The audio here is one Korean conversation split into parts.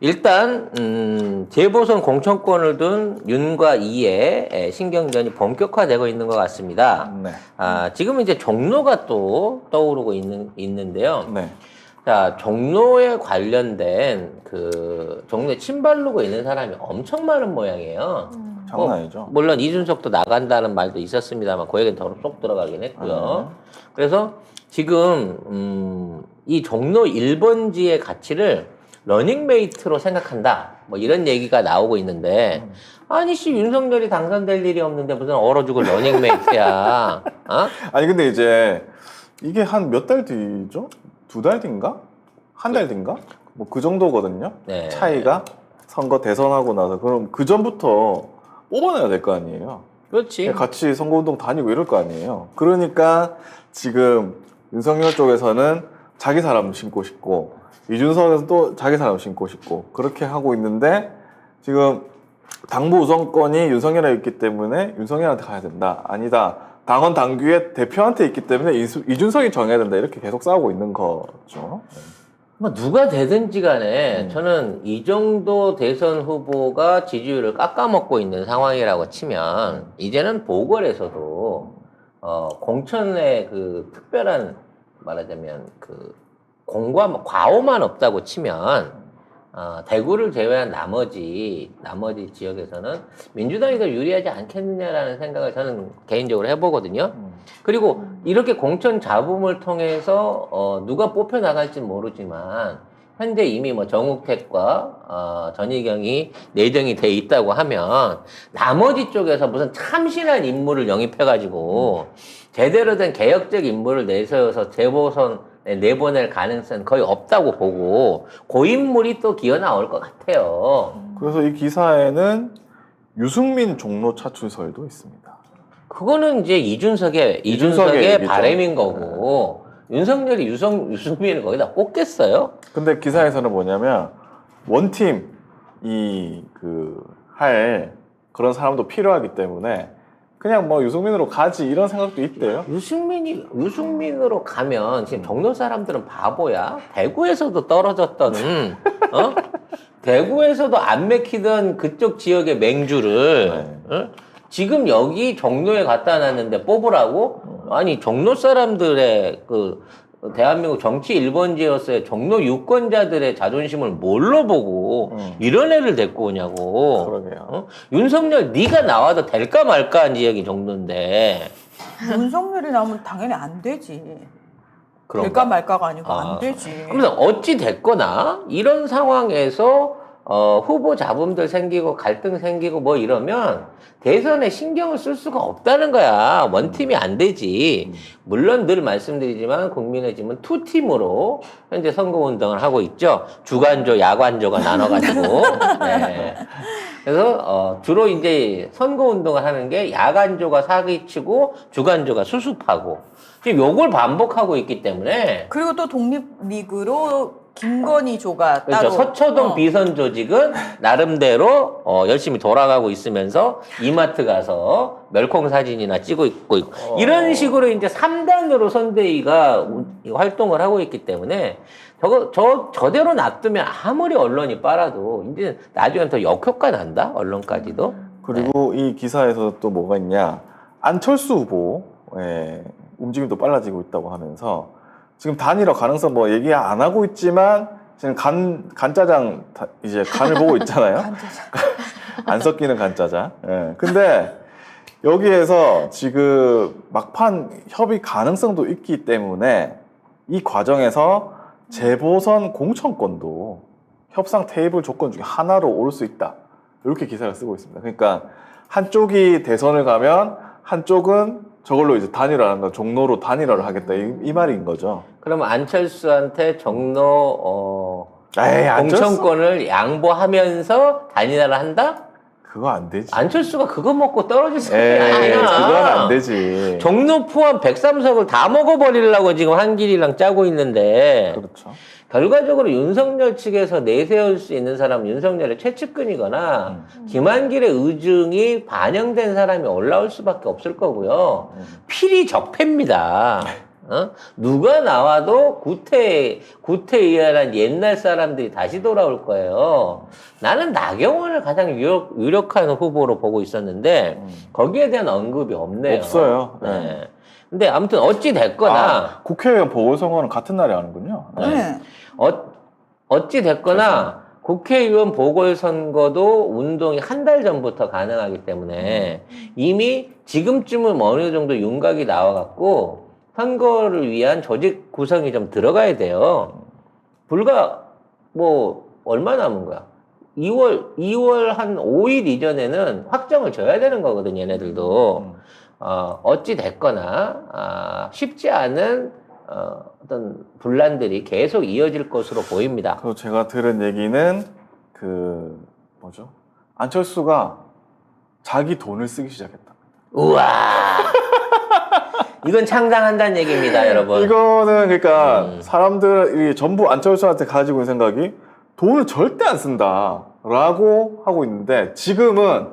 일단 재보선 공천권을 둔 윤과 이의 신경전이 본격화되고 있는 것 같습니다. 네. 지금 이제 종로가 또 떠오르고 있는데요. 네. 자, 종로에 관련된 종로에 침발르고 있는 사람이 엄청 많은 모양이에요. 장난 아니죠. 물론 이준석도 나간다는 말도 있었습니다만 그 얘기는 더 쏙 들어가긴 했고요. 그래서 지금 이 종로 1번지의 가치를 러닝메이트로 생각한다. 뭐 이런 얘기가 나오고 있는데 아니 씨 윤석열이 당선될 일이 없는데 무슨 얼어 죽을 러닝메이트야. 어? 아니 근데 이제 이게 한 몇 달 뒤죠? 2달 뒤인가? 한 달 뒤인가? 뭐 그 정도거든요. 네. 차이가 선거 대선하고 나서 그럼 그 전부터 뽑아내야 될 거 아니에요. 그렇지. 같이 선거운동 다니고 이럴 거 아니에요. 그러니까 지금 윤석열 쪽에서는 자기 사람 심고 싶고 이준석에서 또 자기 사람 심고 싶고 그렇게 하고 있는데 지금 당부 우선권이 윤석열에 있기 때문에 윤석열한테 가야 된다. 아니다. 당원 당규에 대표한테 있기 때문에 이준석이 정해야 된다. 이렇게 계속 싸우고 있는 거죠. 뭐 누가 되든지 간에 저는 이 정도 대선 후보가 지지율을 깎아먹고 있는 상황이라고 치면 이제는 보궐에서도 공천의 그 특별한 말하자면 과오만 없다고 치면 대구를 제외한 나머지 지역에서는 민주당이 더 유리하지 않겠느냐라는 생각을 저는 개인적으로 해보거든요. 그리고 이렇게 공천 잡음을 통해서 누가 뽑혀 나갈지는 모르지만 현재 이미 뭐 정우택과 전희경이 내정이 돼 있다고 하면 나머지 쪽에서 무슨 참신한 인물을 영입해가지고 제대로 된 개혁적 인물을 내세워서 재보선 내보낼 가능성은 거의 없다고 보고 고인물이 또 기어 나올 것 같아요. 그래서 이 기사에는 유승민 종로 차출설도 있습니다. 그거는 이제 이준석의 얘기죠. 바람인 거고 윤석열이 유승민을 거기다 꽂겠어요? 근데 기사에서는 뭐냐면 원팀 할 그런 사람도 필요하기 때문에 그냥 뭐 유승민으로 가지 이런 생각도 있대요. 유승민으로 가면 지금 종로 사람들은 바보야. 대구에서도 떨어졌던 대구에서도 안 맥히던 그쪽 지역의 맹주를 지금 여기 종로에 갖다 놨는데 뽑으라고? 아니 종로 사람들의 대한민국 정치 1번지였어요. 종로 유권자들의 자존심을 뭘로 보고 이런 애를 데리고 오냐고. 그러게요. 윤석열 네가 나와도 될까 말까 한 지역이 정도인데. 윤석열이 나오면 당연히 안 되지. 그런가? 될까 말까가 아니고 안 되지. 그래서 어찌 됐거나 이런 상황에서 후보 잡음들 생기고 갈등 생기고 뭐 이러면 대선에 신경을 쓸 수가 없다는 거야. 원팀이 안 되지. 물론 늘 말씀드리지만 국민의 짐은 투팀으로 현재 선거운동을 하고 있죠. 주간조, 야간조가 나눠가지고. 네. 그래서 주로 이제 선거운동을 하는 게 야간조가 사기치고 주간조가 수습하고 지금 요걸 반복하고 있기 때문에 그리고 또 독립리그로 김건희조가 그렇죠. 따로 서초동 비선 조직은 나름대로 열심히 돌아가고 있으면서 이마트 가서 멸콩 사진이나 찍고 있고 이런 식으로 이제 3단으로 선대위가 활동을 하고 있기 때문에 저대로 놔두면 아무리 언론이 빨아도 이제 나중엔 더 역효과 난다 언론까지도. 그리고 이 기사에서 또 뭐가 있냐? 안철수 후보의 움직임도 빨라지고 있다고 하면서 지금 단일화 가능성 뭐 얘기 안 하고 있지만 지금 간짜장 이제 간을 보고 있잖아요. 안 섞이는 간짜장. 예. 근데 여기에서 지금 막판 협의 가능성도 있기 때문에 이 과정에서 재보선 공천권도 협상 테이블 조건 중에 하나로 오를 수 있다. 이렇게 기사를 쓰고 있습니다. 그러니까 한쪽이 대선을 가면 한쪽은 저걸로 이제 단일화하는 거, 종로로 단일화를 하겠다 이 말인 거죠. 그러면 안철수한테 종로 안철수? 공천권을 양보하면서 단일화를 한다? 그거 안 되지. 안철수가 그거 먹고 떨어질 사람이 아니야. 그건 안 되지. 종로 포함 103석을 다 먹어버리려고 지금 한길이랑 짜고 있는데 그렇죠. 결과적으로 윤석열 측에서 내세울 수 있는 사람은 윤석열의 최측근이거나 김한길의 의중이 반영된 사람이 올라올 수밖에 없을 거고요. 필히 적폐입니다. 누가 나와도 구태의연한 옛날 사람들이 다시 돌아올 거예요. 나는 나경원을 가장 유력한 후보로 보고 있었는데 거기에 대한 언급이 없네요. 없어요. 네. 근데 아무튼 어찌 됐거나 국회의원 보궐선거는 같은 날에 하는군요. 네. 어찌 됐거나 국회의원 보궐선거도 운동이 한 달 전부터 가능하기 때문에 이미 지금쯤은 어느 정도 윤곽이 나와갖고 선거를 위한 조직 구성이 좀 들어가야 돼요. 불과 뭐 얼마 남은 거야? 2월 한 5일 이전에는 확정을 줘야 되는 거거든, 얘네들도. 어찌 됐거나 쉽지 않은 어떤 분란들이 계속 이어질 것으로 보입니다. 그리고 제가 들은 얘기는 안철수가 자기 돈을 쓰기 시작했다. 우와. 이건 창당한다는 얘기입니다, 여러분. 이거는 그러니까 사람들이 전부 안철수한테 가지고 있는 생각이 돈을 절대 안 쓴다라고 하고 있는데 지금은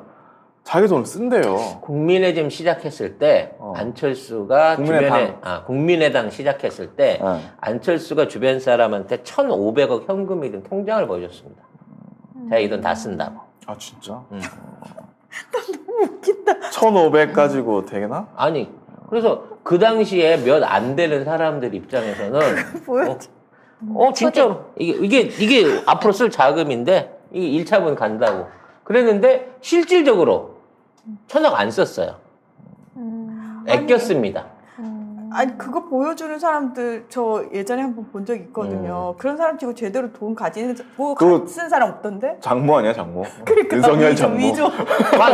자기 돈을 쓴대요. 국민의힘 시작했을 때 안철수가 국민의당 시작했을 때 안철수가 주변 사람한테 1,500억 현금이 든 통장을 보여줬습니다. 제가 이 돈 다 쓴다고. 아 진짜? 너무 웃긴다. 1,500 가지고 되나? 아니 그래서 그 당시에 몇 안 되는 사람들 입장에서는 보여줘. 진짜로 이게 앞으로 쓸 자금인데 이게 1차분 간다고 그랬는데 실질적으로 1,000억 안 썼어요. 아꼈습니다. 아니 그거 보여주는 사람들 저 예전에 한번 본 적 있거든요. 그런 사람 치고 제대로 돈 가지는 쓴 사람 없던데? 장모 아니야 장모? 그러니까 윤석열 장모. 위조.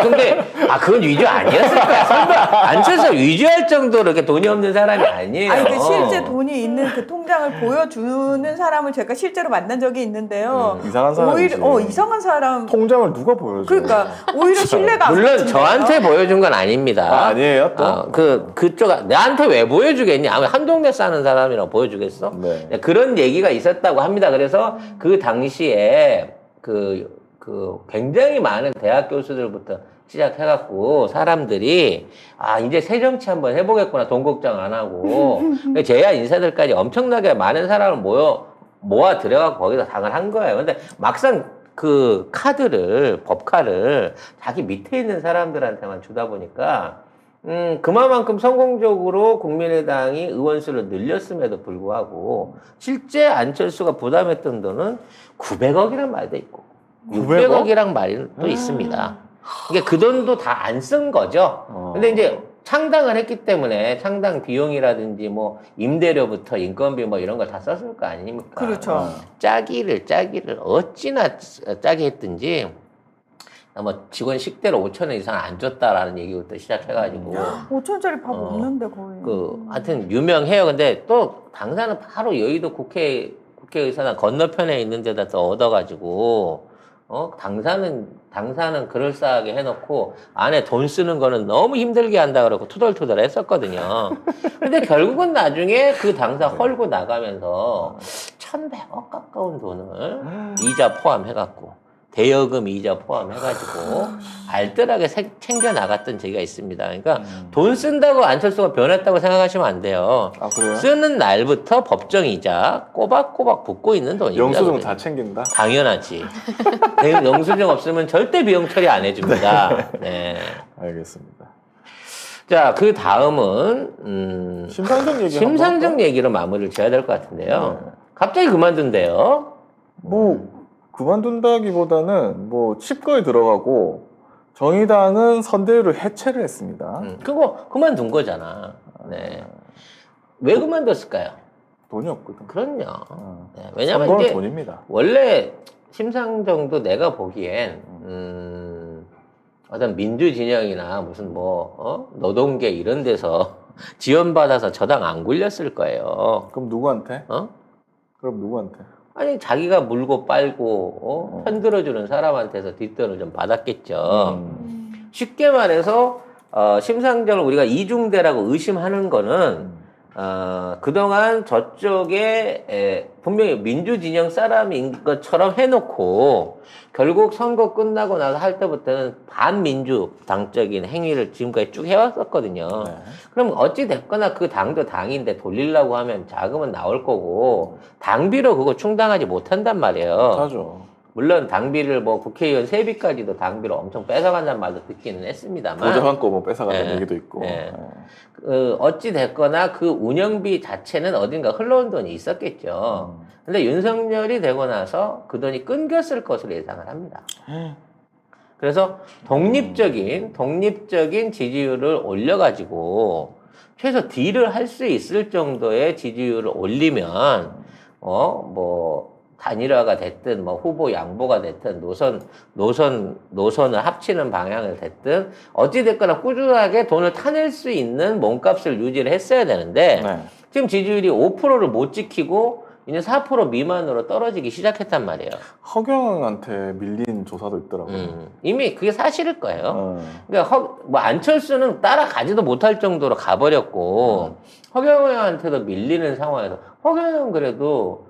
근데 그건 위조 아니었을 거야. 설마 안철수 위조할 정도로 이렇게 돈이 없는 사람이 아니에요. 아니 그 실제 돈이 있는 그 통장을 보여주는 사람을 제가 실제로 만난 적이 있는데요. 이상한 사람이지. 오히려 이상한 사람. 통장을 누가 보여줘? 그러니까 오히려 신뢰가 안 물론 가는데요. 저한테 보여준 건 아닙니다. 아니에요 또? 그쪽 나한테 왜 보여주겠니? 아무 한 동네 사는 사람이라고 보여주겠어? 네. 그런 얘기가 있었다고 합니다. 그래서 그 당시에 굉장히 많은 대학 교수들부터 시작해갖고 사람들이 이제 새정치 한번 해보겠구나. 돈 걱정 안 하고 제야 인사들까지 엄청나게 많은 사람을 모아 들여갖고 거기서 당을 한 거예요. 근데 막상 그 법카를 자기 밑에 있는 사람들한테만 주다 보니까 그만큼 성공적으로 국민의당이 의원수를 늘렸음에도 불구하고 실제 안철수가 부담했던 돈은 900억이란 말도 있고 600억이란 말도 있습니다. 그러니까 그 돈도 다 안 쓴 거죠. 근데 이제 창당을 했기 때문에 창당 비용이라든지 뭐 임대료부터 인건비 뭐 이런 걸 다 썼을 거 아닙니까? 그렇죠. 짜기를 어찌나 짜게 했든지 뭐 직원 식대로 5,000원 이상 안 줬다라는 얘기부터 시작해가지고 5천원짜리 밥 없는데 거의. 하여튼 유명해요. 근데 또 당사는 바로 여의도 국회의사당 건너편에 있는 데다 또 얻어가지고 당사는 그럴싸하게 해놓고 안에 돈 쓰는 거는 너무 힘들게 한다 그러고 투덜투덜 했었거든요. 근데 결국은 나중에 그 당사 헐고 나가면서 1,100억 가까운 돈을 이자 포함해갖고 대여금 이자 포함해가지고 알뜰하게 챙겨 나갔던 적이 있습니다. 그러니까 돈 쓴다고 안철수가 변했다고 생각하시면 안 돼요. 아 그래요? 쓰는 날부터 법정 이자 꼬박꼬박 붙고 있는 돈입니다. 영수증 다 챙긴다? 당연하지. 영수증 없으면 절대 비용 처리 안 해줍니다. 네. 알겠습니다. 자, 그 다음은 심상정 얘기 심상정 얘기로 마무리를 지어야 될 것 같은데요. 네. 갑자기 그만둔대요. 그만둔다기보다는 칩거에 들어가고 정의당은 선대위를 해체를 했습니다. 그거 그만둔 거잖아. 네. 왜 그만뒀을까요? 돈이 없거든. 그럼요. 네. 왜냐면 선거는 이제 돈입니다. 원래 심상정도 내가 보기엔 어떤 민주 진영이나 무슨 노동계 이런 데서 지원받아서 저당 안 굴렸을 거예요. 그럼 누구한테? 그럼 누구한테? 아니 자기가 물고 빨고 편들어주는 사람한테서 뒷돈을 좀 받았겠죠. 쉽게 말해서 심상정을 우리가 이중대라고 의심하는 거는 그동안 저쪽에 분명히 민주진영 사람인 것처럼 해놓고 결국 선거 끝나고 나서 할 때부터는 반민주당적인 행위를 지금까지 쭉 해왔었거든요. 네. 그럼 어찌 됐거나 그 당도 당인데 돌리려고 하면 자금은 나올 거고 당비로 그거 충당하지 못한단 말이에요. 하죠. 물론 당비를 뭐 국회의원 세비까지도 당비로 엄청 뺏어간다는 말도 듣기는 했습니다만 보좌관 거 뭐 뺏어가는 예. 얘기도 있고. 예. 예. 어찌 됐거나 그 운영비 자체는 어딘가 흘러온 돈이 있었겠죠. 근데 윤석열이 되고 나서 그 돈이 끊겼을 것으로 예상을 합니다. 그래서 독립적인 지지율을 올려가지고 최소 딜을 할 수 있을 정도의 지지율을 올리면 뭐 단일화가 됐든 뭐 후보 양보가 됐든 노선을 합치는 방향을 됐든 어찌 됐거나 꾸준하게 돈을 타낼 수 있는 몸값을 유지를 했어야 되는데 네. 지금 지지율이 5%를 못 지키고 이제 4% 미만으로 떨어지기 시작했단 말이에요. 허경영한테 밀린 조사도 있더라고요. 이미 그게 사실일 거예요. 어. 그러니까 뭐 안철수는 따라가지도 못할 정도로 가버렸고 허경영한테도 밀리는 상황에서 허경영 그래도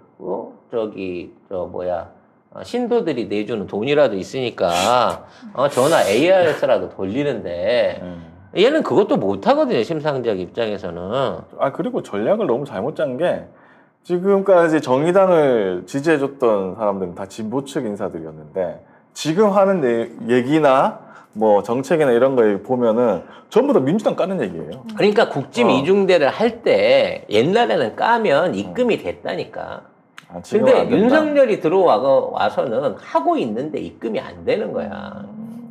신도들이 내주는 돈이라도 있으니까 전화 ARS라도 돌리는데 얘는 그것도 못하거든요. 심상정 입장에서는. 아 그리고 전략을 너무 잘못 짠 게 지금까지 정의당을 지지해줬던 사람들은 다 진보 측 인사들이었는데 지금 하는 얘기나 뭐 정책이나 이런 거 보면은 전부 다 민주당 까는 얘기예요. 그러니까 국짐 이중대를 할 때 옛날에는 까면 입금이 됐다니까. 아, 지금은 근데 안 된다. 윤석열이 들어와서는 하고 있는데 입금이 안 되는 거야.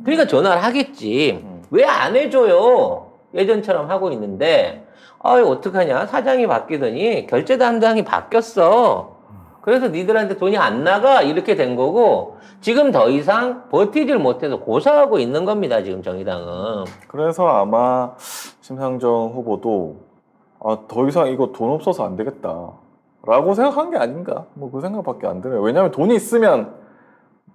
그러니까 전화를 하겠지. 왜 안 해줘요? 예전처럼 하고 있는데 어떡하냐? 사장이 바뀌더니 결제 담당이 바뀌었어. 그래서 니들한테 돈이 안 나가 이렇게 된 거고 지금 더 이상 버티질 못해서 고사하고 있는 겁니다. 지금 정의당은. 그래서 아마 심상정 후보도 더 이상 이거 돈 없어서 안 되겠다 라고 생각한 게 아닌가 뭐 그 생각밖에 안 들어요. 왜냐하면 돈이 있으면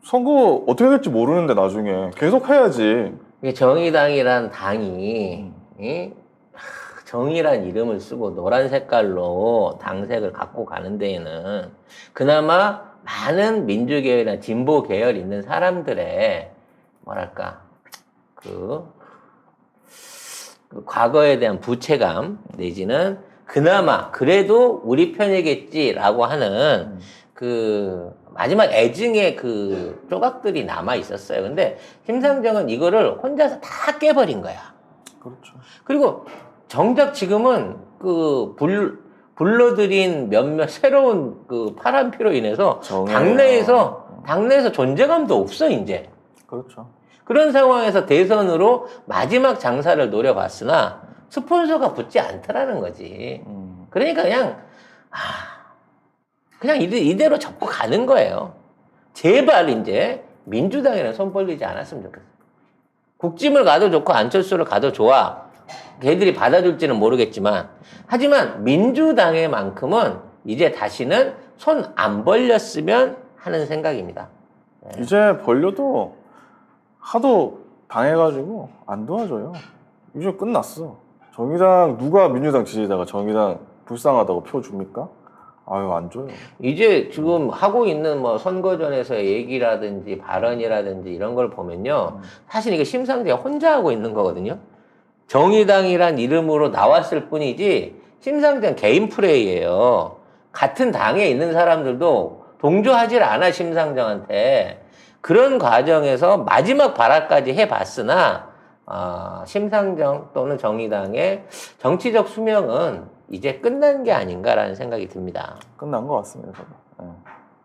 선거 어떻게 될지 모르는데 나중에 계속 해야지. 이게 정의당이란 당이 정의란 이름을 쓰고 노란 색깔로 당색을 갖고 가는 데에는 그나마 많은 민주계열이나 진보 계열 있는 사람들의 뭐랄까 그 과거에 대한 부채감 내지는 그나마 그래도 우리 편이겠지라고 하는 그 마지막 애증의 그 조각들이 남아 있었어요. 근데 심상정은 이거를 혼자서 다 깨버린 거야. 그렇죠. 그리고 정작 지금은 그 불러들인 몇몇 새로운 그 파란피로 인해서 당내에서 존재감도 없어 이제. 그렇죠. 그런 상황에서 대선으로 마지막 장사를 노려봤으나 스폰서가 붙지 않더라는 거지. 그러니까 그냥 이대로 접고 가는 거예요. 제발 이제 민주당에는 손 벌리지 않았으면 좋겠어요. 국짐을 가도 좋고 안철수를 가도 좋아. 걔들이 받아줄지는 모르겠지만 하지만 민주당에만큼은 이제 다시는 손 안 벌렸으면 하는 생각입니다. 네. 이제 벌려도 하도 당해가지고 안 도와줘요. 이제 끝났어. 정의당 누가 민주당 지지자가 정의당 불쌍하다고 표 줍니까? 아유 안 줘요. 이제 지금 하고 있는 뭐 선거전에서의 얘기라든지 발언이라든지 이런 걸 보면요. 사실 이게 심상정 혼자 하고 있는 거거든요. 정의당이란 이름으로 나왔을 뿐이지 심상정 개인 플레이예요. 같은 당에 있는 사람들도 동조하질 않아 심상정한테. 그런 과정에서 마지막 발악까지 해봤으나 심상정 또는 정의당의 정치적 수명은 이제 끝난 게 아닌가라는 생각이 듭니다. 끝난 것 같습니다. 저도. 네.